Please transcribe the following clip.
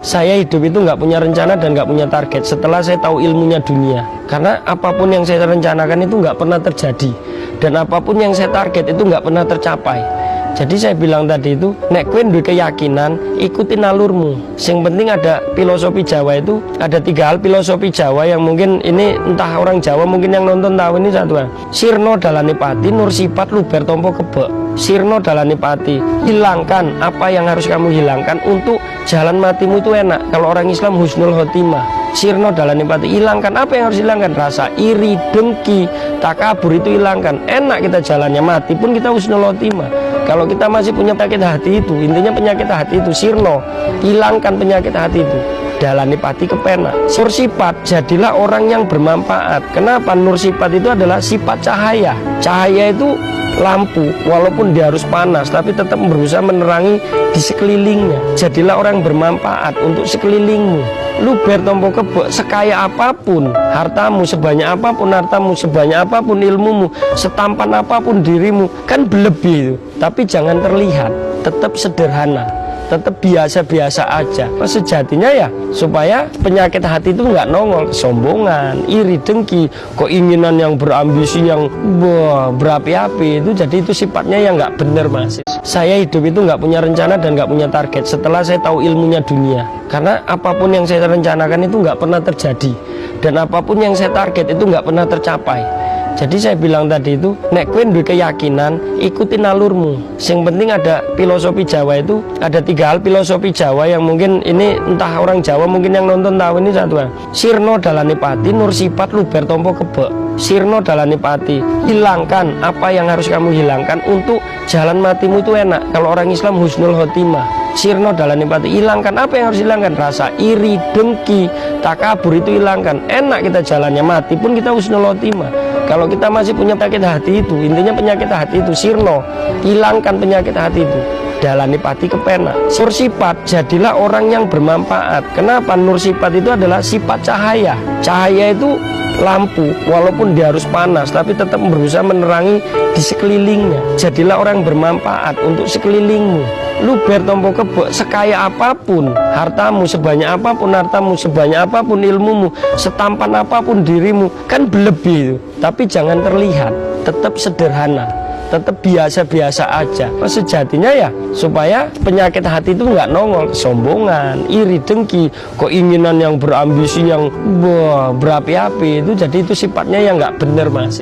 Saya hidup itu nggak punya rencana dan nggak punya target setelah saya tahu ilmunya dunia. Karena apapun yang saya rencanakan itu nggak pernah terjadi, dan apapun yang saya target itu nggak pernah tercapai. Jadi saya bilang tadi itu, nek kowe duwe keyakinan, ikuti nalurmu. Yang penting ada filosofi Jawa itu, ada 3 hal filosofi Jawa yang mungkin ini entah orang Jawa mungkin yang nonton tahu ini satu. Sirno dalane pati, nur sifat luber tompo kebek. Sirno dalane pati, hilangkan apa yang harus kamu hilangkan untuk jalan matimu itu enak. Kalau orang Islam husnul khotimah. Sirno dalane pati, hilangkan apa yang harus hilangkan, rasa iri, dengki, takabur itu hilangkan. Enak kita jalannya, mati pun kita husnul khotimah. Kalau kita masih punya penyakit hati itu, intinya penyakit hati itu sirno, hilangkan penyakit hati itu. Dalani pati kepenak. Nur sifat, jadilah orang yang bermanfaat. Kenapa? Nur sifat itu adalah sifat cahaya. Cahaya itu lampu, walaupun dia harus panas, tapi tetap berusaha menerangi di sekelilingnya. Jadilah orang bermanfaat untuk sekelilingmu. Lu bertompo kebek, sekaya apapun hartamu, sebanyak apapun hartamu, sebanyak apapun ilmumu, setampan apapun dirimu, kan berlebih itu. Tapi jangan terlihat, tetap sederhana, tetap biasa-biasa aja. Sejatinya ya, supaya penyakit hati itu nggak nongol, kesombongan, iri, dengki, keinginan yang berambisi, yang berapi-api itu. Jadi itu sifatnya yang nggak bener, Mas. Saya hidup itu nggak punya rencana dan nggak punya target setelah saya tahu ilmunya dunia. Karena apapun yang saya rencanakan itu nggak pernah terjadi, dan apapun yang saya target itu nggak pernah tercapai. Jadi saya bilang tadi itu, nek kowe duwe keyakinan, ikuti nalurmu. Yang penting ada filosofi Jawa itu, ada 3 hal filosofi Jawa yang mungkin ini entah orang Jawa mungkin yang nonton tahu ini satu. Sirno dalane pati, nur sifat luber tompo kebek. Sirno dalane pati, hilangkan apa yang harus kamu hilangkan untuk jalan matimu itu enak. Kalau orang Islam husnul khotimah. Sirno dalane pati, hilangkan apa yang harus hilangkan, rasa iri, dengki, takabur itu hilangkan. Enak kita jalannya, mati pun kita husnul khotimah. Kalau kita masih punya penyakit hati itu, intinya penyakit hati itu sirno, hilangkan penyakit hati itu. Dalani pati kepenak. Nur sifat, jadilah orang yang bermanfaat. Kenapa? Nur sifat itu adalah sifat cahaya. Cahaya itu lampu, walaupun dia harus panas, tapi tetap berusaha menerangi di sekelilingnya. Jadilah orang yang bermanfaat untuk sekelilingmu. Lu bertompo kebek, sekaya apapun hartamu, sebanyak apapun hartamu, sebanyak apapun ilmumu, setampan apapun dirimu, kan berlebih itu. Tapi jangan terlihat, tetap sederhana, tetap biasa-biasa aja. Sejatinya ya, supaya penyakit hati itu nggak nongol, kesombongan, iri, dengki, keinginan yang berambisi, yang berapi-api itu. Jadi itu sifatnya yang nggak bener, Mas.